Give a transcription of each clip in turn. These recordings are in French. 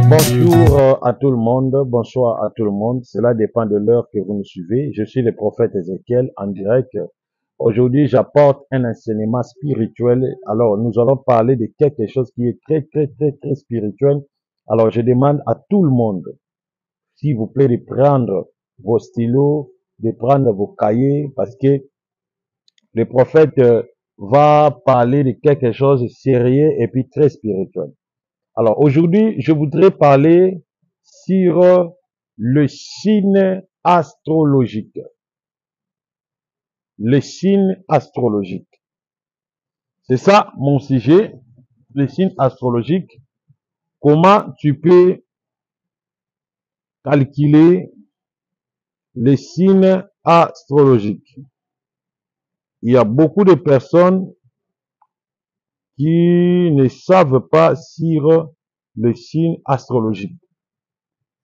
Bonjour à tout le monde, bonsoir à tout le monde. Cela dépend de l'heure que vous nous suivez. Je suis le prophète Ézéchiel en direct. Aujourd'hui, j'apporte un enseignement spirituel. Alors, nous allons parler de quelque chose qui est très spirituel. Alors, je demande à tout le monde, s'il vous plaît, de prendre vos stylos, de prendre vos cahiers, parce que le prophète va parler de quelque chose de sérieux et puis très spirituel. Alors aujourd'hui, je voudrais parler sur le signe astrologique. Le signe astrologique. C'est ça mon sujet, le signe astrologique. Comment tu peux calculer les signes astrologiques? Il y a beaucoup de personnes qui ne savent pas sur le signe astrologique.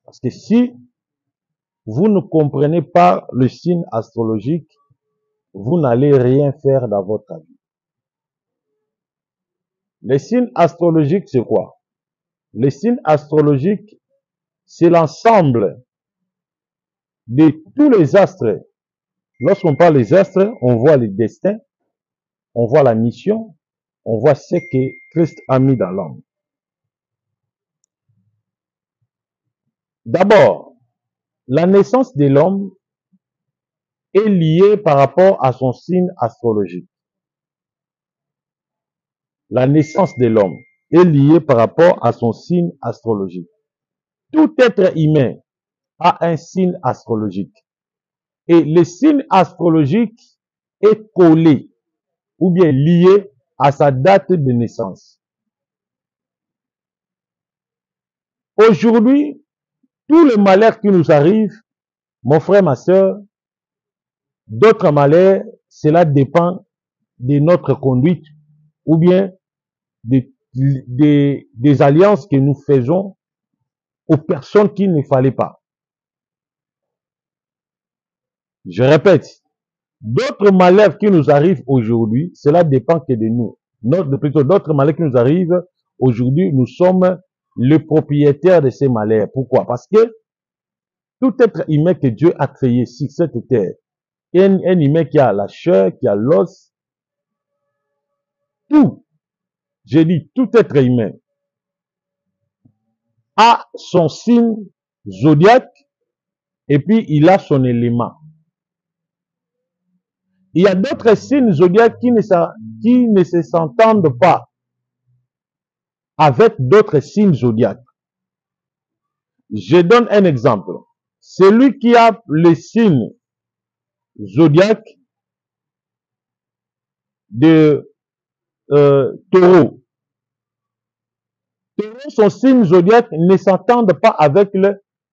Parce que si vous ne comprenez pas le signe astrologique, vous n'allez rien faire dans votre vie. Les signes astrologiques, c'est quoi? Les signes astrologiques, c'est l'ensemble de tous les astres. Lorsqu'on parle des astres, on voit le destin, on voit la mission, on voit ce que Christ a mis dans l'homme. D'abord, la naissance de l'homme est liée par rapport à son signe astrologique. La naissance de l'homme est liée par rapport à son signe astrologique. Tout être humain a un signe astrologique. Et le signe astrologique est collé ou bien lié à sa date de naissance. Aujourd'hui, tous les malheurs qui nous arrivent, mon frère, ma soeur, d'autres malheurs, cela dépend de notre conduite ou bien des alliances que nous faisons aux personnes qu'il ne fallait pas. Je répète, d'autres malheurs qui nous arrivent aujourd'hui, cela dépend que de nous. D'autres malheurs qui nous arrivent aujourd'hui, nous sommes le propriétaire de ces malheurs. Pourquoi? Parce que tout être humain que Dieu a créé sur cette terre, un humain qui a la chair, qui a l'os, tout, j'ai dit tout être humain, a son signe zodiaque et puis il a son élément. Il y a d'autres signes zodiaques qui ne s'entendent pas avec d'autres signes zodiaques. Je donne un exemple. Celui qui a le signe zodiaque de Taureau. Taureau, son signe zodiaque ne s'entendent pas avec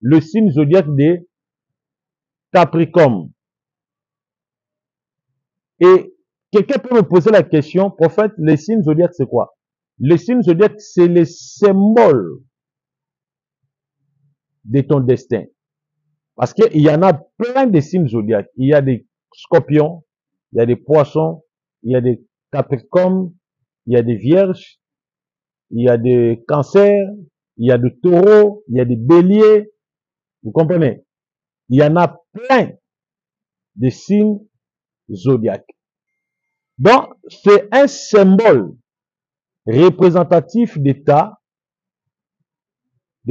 le signe zodiaque de Capricorne. Et quelqu'un peut me poser la question, prophète, les signes zodiaques c'est quoi? Le signe zodiaque, c'est le symbole de ton destin. Parce qu'il y en a plein de signes zodiaques. Il y a des scorpions, il y a des poissons, il y a des capricornes, il y a des vierges, il y a des cancers, il y a des taureaux, il y a des béliers. Vous comprenez? Il y en a plein de signes zodiaques. Donc, c'est un symbole représentatif de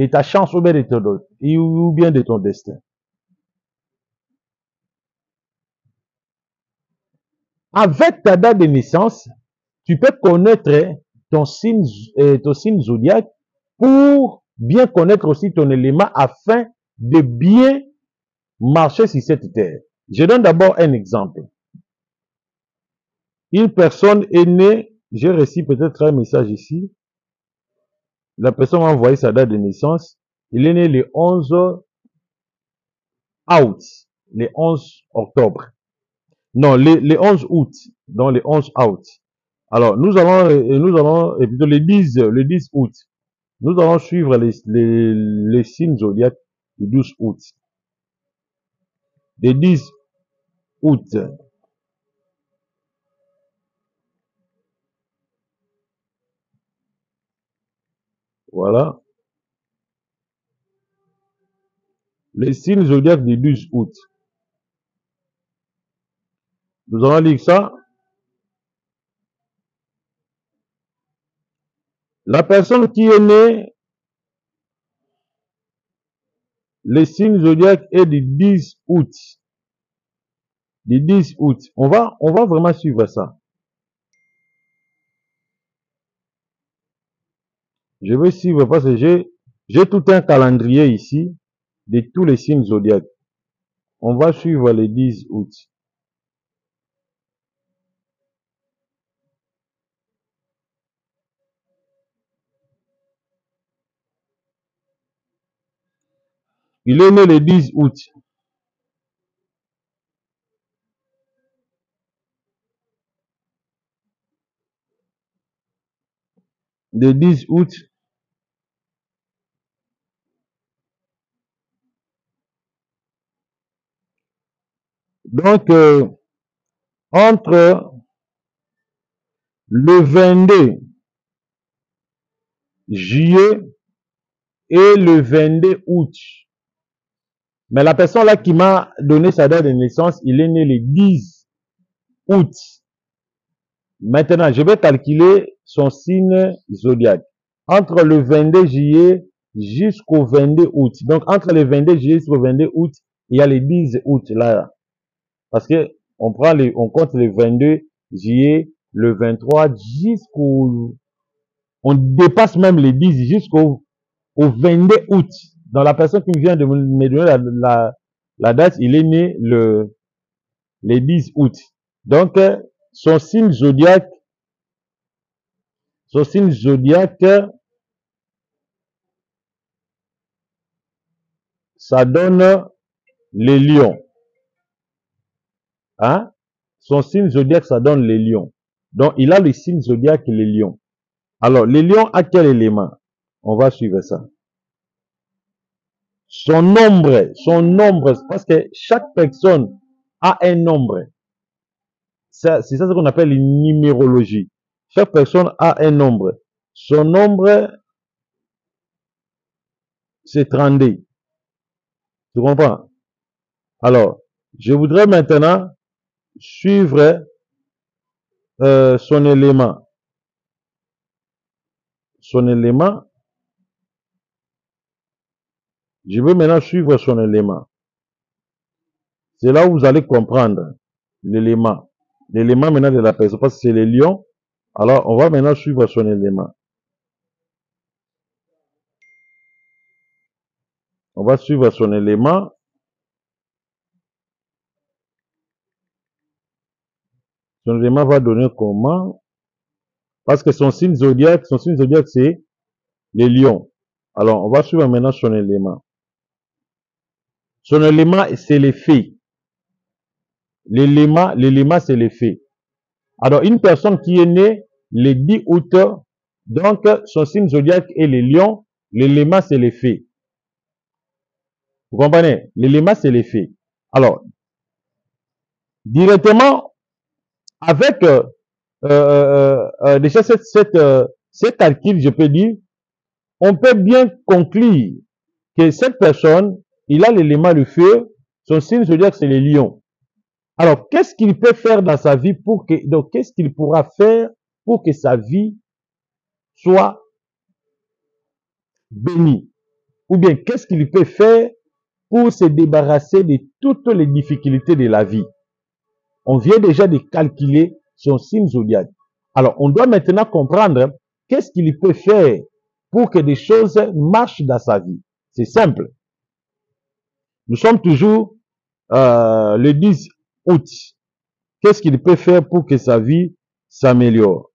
ta chance ou bien de ton destin. Avec ta date de naissance, tu peux connaître ton signe zodiaque pour bien connaître aussi ton élément afin de bien marcher sur cette terre. Je donne d'abord un exemple. Une personne est née, j'ai reçu peut-être un message ici. La personne m'a envoyé sa date de naissance. Il est né le 11 août, le 11 octobre. Non, le 11 août, donc le 11 août. Alors, nous allons, et plutôt le 10 août. Nous allons suivre les signes zodiaques du 12 août. Le 10 août. Voilà. Les signes zodiaques du 12 août. Nous allons lire ça. La personne qui est née, les signes zodiaques est du 10 août. Du 10 août. On va vraiment suivre ça. Je vais suivre parce que j'ai tout un calendrier ici de tous les signes zodiaques. On va suivre le 10 août. Il est né le 10 août. Le 10 août. Donc, entre le 22 juillet et le 22 août. Mais la personne là qui m'a donné sa date de naissance, il est né le 10 août. Maintenant, je vais calculer son signe zodiaque. Entre le 22 juillet jusqu'au 22 août. Donc, entre le 22 juillet jusqu'au 22 août, il y a le 10 août là. Parce que on compte le 22 juillet, le 23 jusqu'au, on dépasse même les 10 jusqu'au 22 août. Donc la personne qui vient de me donner la date, il est né le 10 août. Donc son signe zodiaque, ça donne les lions. Hein? Son signe zodiaque, ça donne les lions. Donc il a le signe zodiaque les lions. Alors les lions à quel élément? On va suivre ça. Son nombre, parce que chaque personne a un nombre. C'est ça ce qu'on appelle une numérologie. Chaque personne a un nombre. Son nombre, c'est 32. Tu comprends? Alors, je voudrais maintenant suivre son élément. Son élément. Je veux maintenant suivre son élément. C'est là où vous allez comprendre l'élément. L'élément maintenant de la personne, parce que c'est les lions. Alors, on va maintenant suivre son élément. On va suivre son élément. Son élément va donner comment? Parce que son signe zodiaque, c'est les lions. Alors, on va suivre maintenant son élément. Son élément, c'est les faits. L'élément, c'est les faits. Alors, une personne qui est née le 10 août, donc son signe zodiaque est les lions, l'élément, c'est les faits. Vous comprenez? L'élément, c'est les faits. Alors, directement, avec déjà cette calcul, je peux dire, on peut bien conclure que cette personne, il a l'élément le feu, son signe zodiaque, c'est les lions. Alors, qu'est-ce qu'il peut faire dans sa vie qu'est-ce qu'il pourra faire pour que sa vie soit bénie? Ou bien, qu'est-ce qu'il peut faire pour se débarrasser de toutes les difficultés de la vie? On vient déjà de calculer son signe zodiaque. Alors, on doit maintenant comprendre qu'est-ce qu'il peut faire pour que des choses marchent dans sa vie. C'est simple. Nous sommes toujours le 10 août. Qu'est-ce qu'il peut faire pour que sa vie s'améliore?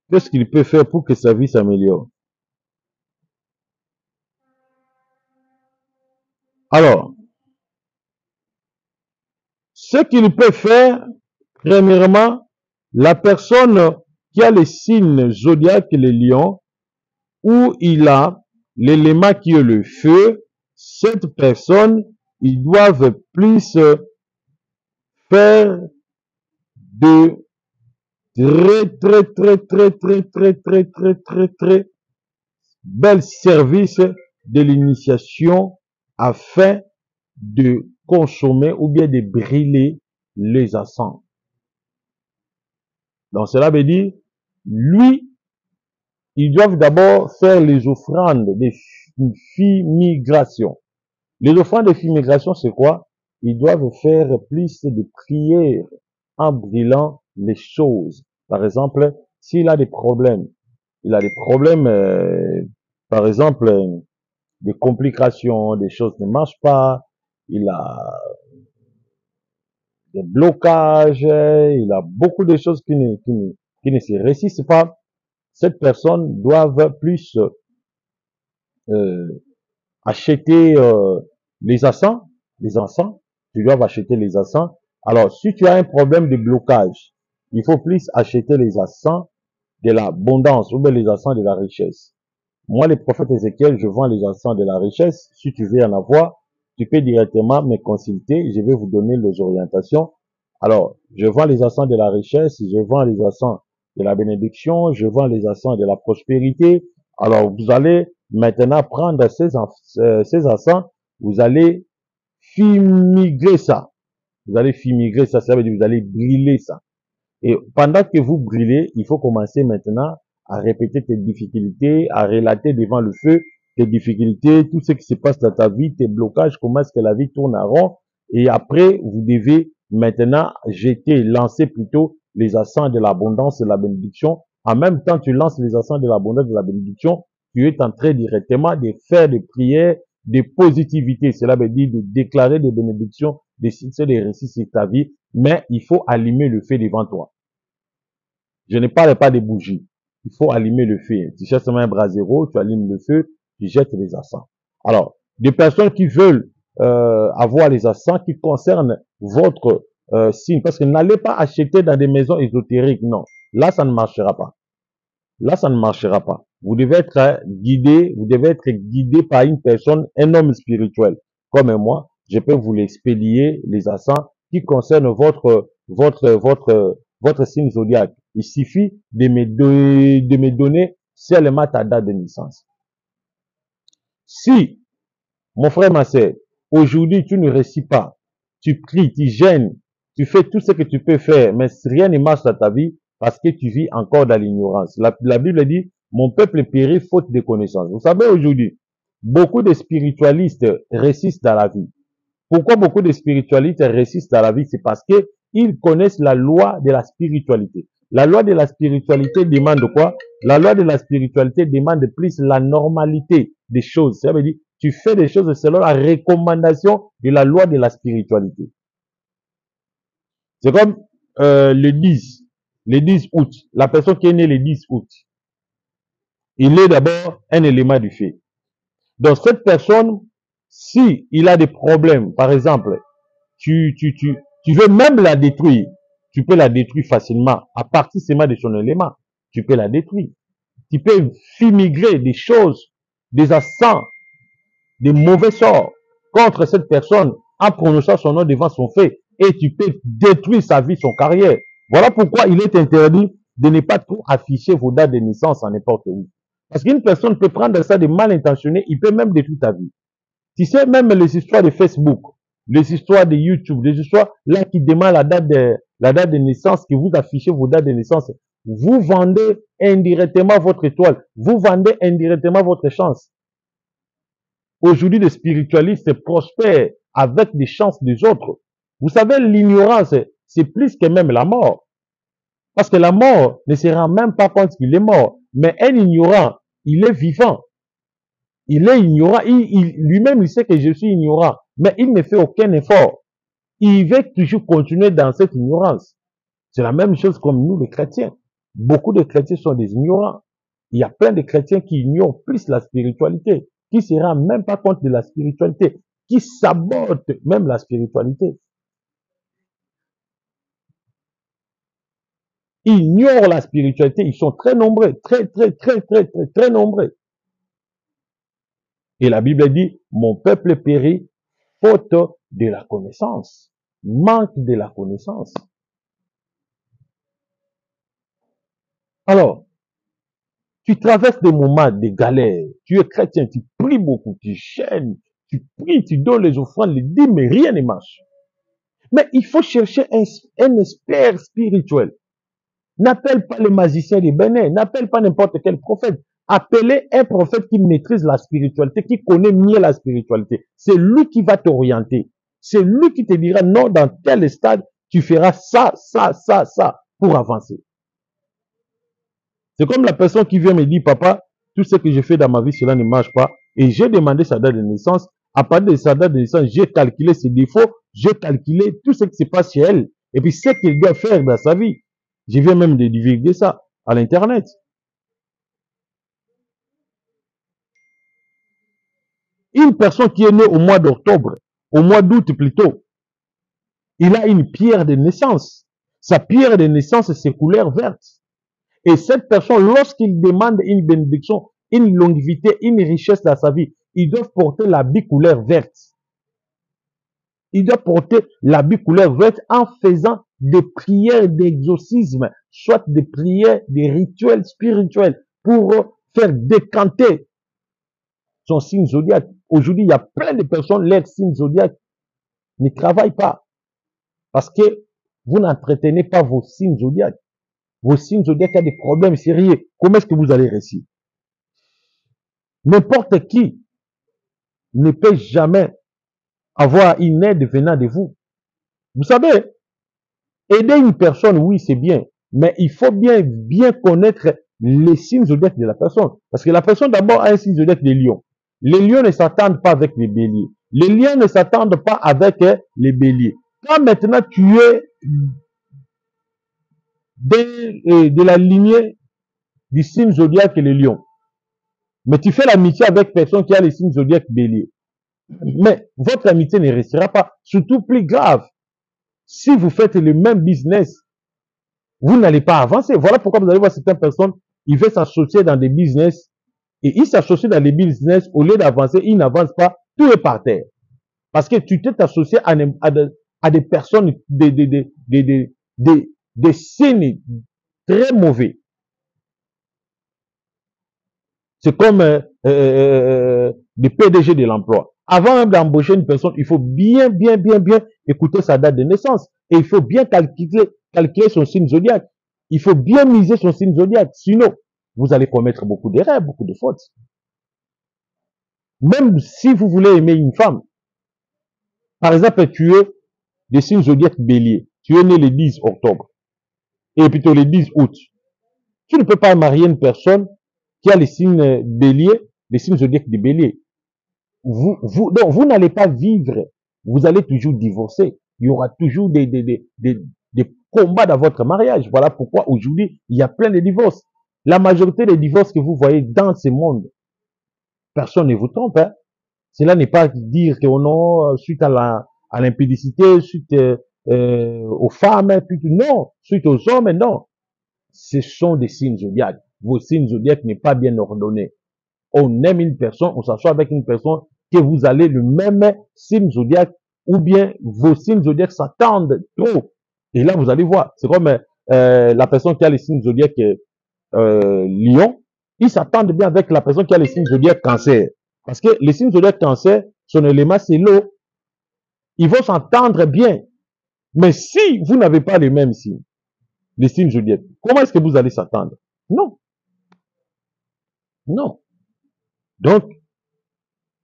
Qu'est-ce qu'il peut faire pour que sa vie s'améliore? Alors, ce qu'il peut faire, premièrement, la personne qui a les signes zodiaques, les lions, où il a l'élément qui est le feu, cette personne, ils doivent plus faire de très bel service de l'initiation afin de consommer ou bien de brûler les encens. Donc cela veut dire, lui, ils doivent d'abord faire les offrandes de fumigration. Les offrandes de fumigration, c'est quoi? Ils doivent faire plus de prières en brûlant les choses. Par exemple, s'il a des problèmes, par exemple, des complications, des choses ne marchent pas, il a des blocages, il a beaucoup de choses qui ne se réussissent pas. Cette personne doit plus acheter les encens, tu dois acheter les encens. Alors, si tu as un problème de blocage, il faut plus acheter les encens de l'abondance ou bien les encens de la richesse. Moi, le prophète Ézéchiel, je vends les encens de la richesse. Si tu veux en avoir, tu peux directement me consulter. Je vais vous donner les orientations. Alors, je vends les encens de la richesse, je vends les encens de la bénédiction, je vends les encens de la prospérité. Alors, vous allez maintenant prendre ces encens, vous allez fumigrer ça. Vous allez fumigrer ça, ça veut dire que vous allez brûler ça. Et pendant que vous brûlez, il faut commencer maintenant à répéter tes difficultés, à relater devant le feu tes difficultés, tout ce qui se passe dans ta vie, tes blocages, comment est-ce que la vie tourne en rond. Et après, vous devez maintenant lancer plutôt les encens de l'abondance et de la bénédiction. En même temps, tu lances les encens de l'abondance et de la bénédiction, tu es en train directement de faire des prières de positivité. Cela veut dire de déclarer des bénédictions, des succès, des récits sur ta vie, mais il faut allumer le feu devant toi. Je ne parle pas des bougies. Il faut allumer le feu. Tu cherches un brasero, tu allumes le feu, tu jettes les encens. Alors, des personnes qui veulent avoir les encens qui concernent votre signe, parce que n'allez pas acheter dans des maisons ésotériques, non. Là, ça ne marchera pas. Là, ça ne marchera pas. Vous devez être guidé par une personne, un homme spirituel. Comme moi, je peux vous l'expédier, les encens qui concernent votre signe zodiaque. Il suffit de me donner seulement ta date de naissance. Si, mon frère, ma sœur, aujourd'hui tu ne réussis pas, tu cries, tu gênes, tu fais tout ce que tu peux faire, mais rien ne marche dans ta vie parce que tu vis encore dans l'ignorance. La Bible dit, mon peuple périt faute de connaissance. Vous savez, aujourd'hui, beaucoup de spiritualistes réussissent dans la vie. Pourquoi beaucoup de spiritualistes réussissent dans la vie? C'est parce que ils connaissent la loi de la spiritualité. La loi de la spiritualité demande quoi? La loi de la spiritualité demande plus la normalité des choses. Ça veut dire, tu fais des choses selon la recommandation de la loi de la spiritualité. C'est comme le 10 août. La personne qui est née le 10 août, il est d'abord un élément du fait. Donc cette personne, si il a des problèmes, par exemple, tu veux même la détruire, tu peux la détruire facilement à partir seulement de son élément. Tu peux la détruire. Tu peux fumigrer des choses, des encens, des mauvais sorts contre cette personne en prononçant son nom devant son fait et tu peux détruire sa vie, son carrière. Voilà pourquoi il est interdit de ne pas trop afficher vos dates de naissance en n'importe où. Parce qu'une personne peut prendre ça de mal intentionné, il peut même détruire ta vie. Tu sais, même les histoires de Facebook, les histoires de YouTube, les histoires là qui demandent la date de naissance, que vous affichez vos dates de naissance, vous vendez indirectement votre étoile, vous vendez indirectement votre chance. Aujourd'hui, les spiritualistes prospèrent avec des chances des autres. Vous savez, l'ignorance, c'est plus que même la mort. Parce que la mort ne se rend même pas compte qu'il est mort. Mais un ignorant, il est vivant. Il est ignorant. Lui-même, il sait que je suis ignorant. Mais il ne fait aucun effort. Il veut toujours continuer dans cette ignorance. C'est la même chose comme nous, les chrétiens. Beaucoup de chrétiens sont des ignorants. Il y a plein de chrétiens qui ignorent plus la spiritualité, qui ne se rendent même pas compte de la spiritualité, qui sabotent même la spiritualité. Ils ignorent la spiritualité, ils sont très nombreux, très nombreux. Et la Bible dit, mon peuple périt faute de la connaissance, manque de la connaissance. Alors, tu traverses des moments de galère. Tu es chrétien, tu pries beaucoup, tu gênes, tu pries, tu donnes les offrandes, les dîmes, mais rien ne marche. Mais il faut chercher un expert spirituel. N'appelle pas le magicien de Bénin, n'appelle pas n'importe quel prophète. Appelez un prophète qui maîtrise la spiritualité, qui connaît mieux la spiritualité. C'est lui qui va t'orienter. C'est lui qui te dira non, dans tel stade, tu feras ça, ça, ça, ça pour avancer. C'est comme la personne qui vient me dire, papa, tout ce que j'ai fait dans ma vie, cela ne marche pas. Et j'ai demandé sa date de naissance. À partir de sa date de naissance, j'ai calculé ses défauts, j'ai calculé tout ce qui se passe chez elle. Et puis ce qu'elle doit faire dans sa vie. Je viens même de divulguer ça à l'internet. Une personne qui est née au mois d'octobre, au mois d'août plutôt, il a une pierre de naissance. Sa pierre de naissance, c'est couleur verte. Et cette personne, lorsqu'il demande une bénédiction, une longévité, une richesse dans sa vie, il doit porter l'habit couleur verte. Il doit porter l'habit couleur verte en faisant des prières d'exorcisme, soit des prières, des rituels spirituels pour faire décanter son signe zodiaque. Aujourd'hui, il y a plein de personnes, leur signe zodiaque ne travaille pas parce que vous n'entretenez pas vos signes zodiaques. Vos signes zodiaques ont des problèmes sérieux. Comment est-ce que vous allez réussir? N'importe qui ne peut jamais avoir une aide venant de vous. Vous savez, aider une personne, oui, c'est bien, mais il faut bien connaître les signes zodiaques de la personne. Parce que la personne d'abord a un signe zodiaque de lion. Les lions ne s'attendent pas avec les béliers. Les lions ne s'attendent pas avec les béliers. Quand maintenant tu es de la lignée du signe zodiaque les lions, mais tu fais l'amitié avec personne qui a les signes zodiaques bélier, mais votre amitié ne restera pas. Surtout plus grave, si vous faites le même business, vous n'allez pas avancer. Voilà pourquoi vous allez voir certaines personnes, ils veulent s'associer dans des business, et ils s'associent dans des business, au lieu d'avancer, ils n'avancent pas, tout est par terre. Parce que tu t'es associé à des personnes, des signes très mauvais. C'est comme le PDG de l'emploi. Avant même d'embaucher une personne, il faut bien écouter sa date de naissance. Et il faut bien calculer son signe zodiaque. Il faut bien miser son signe zodiaque. Sinon, vous allez commettre beaucoup d'erreurs, beaucoup de fautes. Même si vous voulez aimer une femme, par exemple, tu es de signe zodiaque bélier. Tu es né le 10 octobre. Et plutôt le 10 août. Tu ne peux pas marier une personne qui a les signes bélier, les signes zodiaques de bélier. Donc, vous n'allez pas vivre. Vous allez toujours divorcer. Il y aura toujours des combats dans votre mariage. Voilà pourquoi aujourd'hui, il y a plein de divorces. La majorité des divorces que vous voyez dans ce monde, personne ne vous trompe. Hein. Cela n'est pas dire que non, suite à l'impédicité, suite aux femmes, non, suite aux hommes, non. Ce sont des signes zodiaques. Vos signes zodiaques n'est pas bien ordonné. On aime une personne, on s'assoit avec une personne que vous allez le même signe zodiaque ou bien vos signes zodiaques s'attendent trop. Et là, vous allez voir. C'est comme la personne qui a les signes zodiaques lion, ils s'attendent bien avec la personne qui a les signes zodiaques cancer. Parce que les signes zodiaques cancer, son élément, c'est l'eau. Ils vont s'entendre bien. Mais si vous n'avez pas les mêmes signes, les signes zodiaques, comment est-ce que vous allez s'attendre? Non. Non. Donc,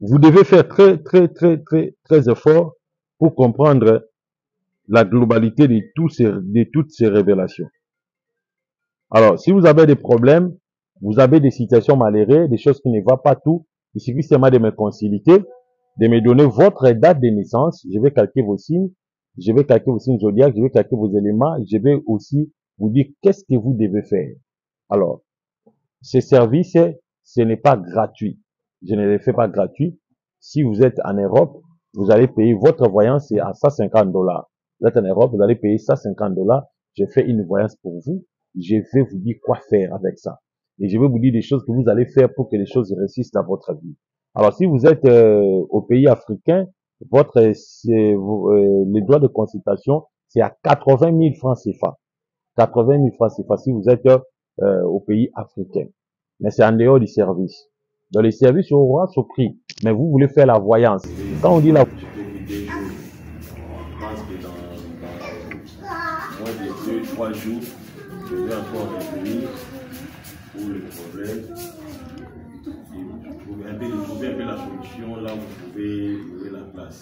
vous devez faire très effort pour comprendre la globalité de toutes ces révélations. Alors, si vous avez des problèmes, vous avez des situations malheureuses, des choses qui ne vont pas tout, il suffit seulement de me consulter, de me donner votre date de naissance, je vais calculer vos signes, je vais calculer vos signes zodiaques, je vais calculer vos éléments, je vais aussi vous dire qu'est-ce que vous devez faire. Alors, ce service, ce n'est pas gratuit. Je ne le fais pas gratuit. Si vous êtes en Europe, vous allez payer votre voyance, c'est à 150 $. Vous êtes en Europe, vous allez payer 150 $. Je fais une voyance pour vous. Je vais vous dire quoi faire avec ça. Et je vais vous dire des choses que vous allez faire pour que les choses réussissent dans votre vie. Alors, si vous êtes au pays africain, les droits de consultation, c'est à 80 000 francs CFA. 80 000 francs CFA. Si vous êtes aux pays africains. Mais c'est en dehors du service. Dans les services, on aura ce prix. Mais vous voulez faire la voyance. Quand on dit la... Je pense que dans moins de 2-3 jours, je vais encore revenir pour le problème. Vous pouvez un peu la solution là où vous pouvez louer la place.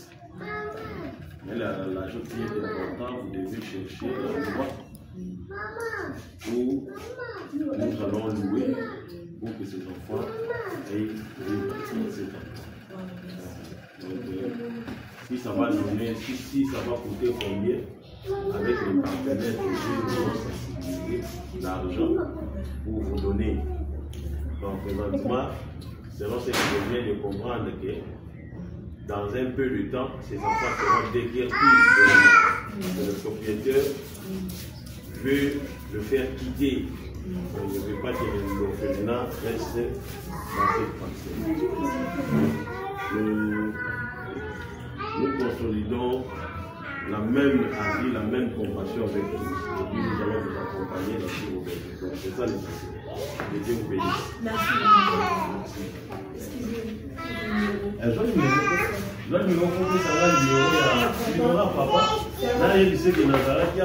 Mais la chose qui est importante, vous devez chercher l'endroit où nous allons louer pour que ces enfants aient cet enfant. Donc, si ça va donner, si ça va coûter combien, avec les partenaires que j'ai, nous allons sensibiliser l'argent pour vous donner. Donc, présentement, selon ce que je viens de comprendre, que dans un peu de temps, ces enfants seront déguerpis. Le propriétaire veut le faire quitter. Donc, je ne veux pas que l'orphelinat reste dans cette parcelle. Nous consolidons la même avis, la même compassion avec vous. Et puis nous allons vous accompagner dans ce moment. Donc c'est ça l'essentiel. Que Dieu vous bénisse. Merci. Je dois numéro pour que ça va numéro à papa. Là, il y a que Nazara qui a.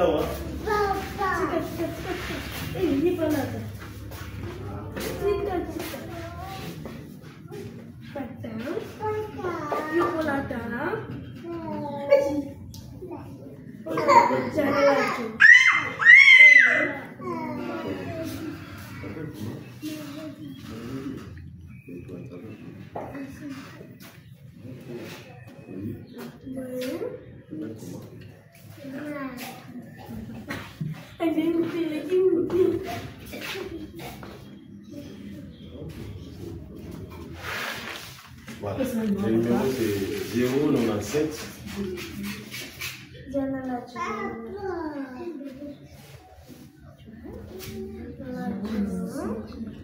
Voilà. Le numéro c'est 097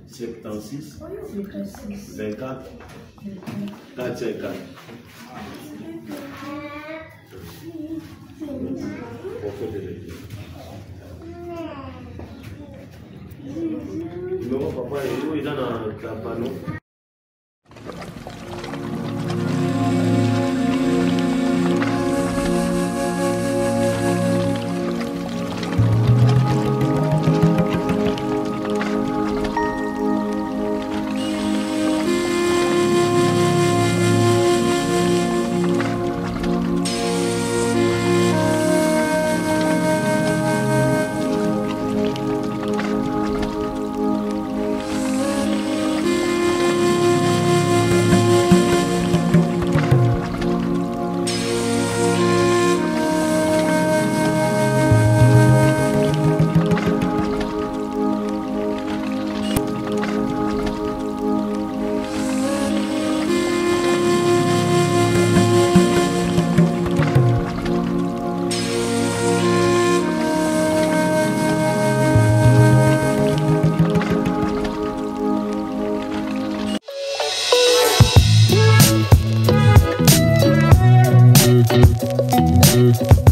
76 24 454. Numéro papa il est dans la panneau. Thank you.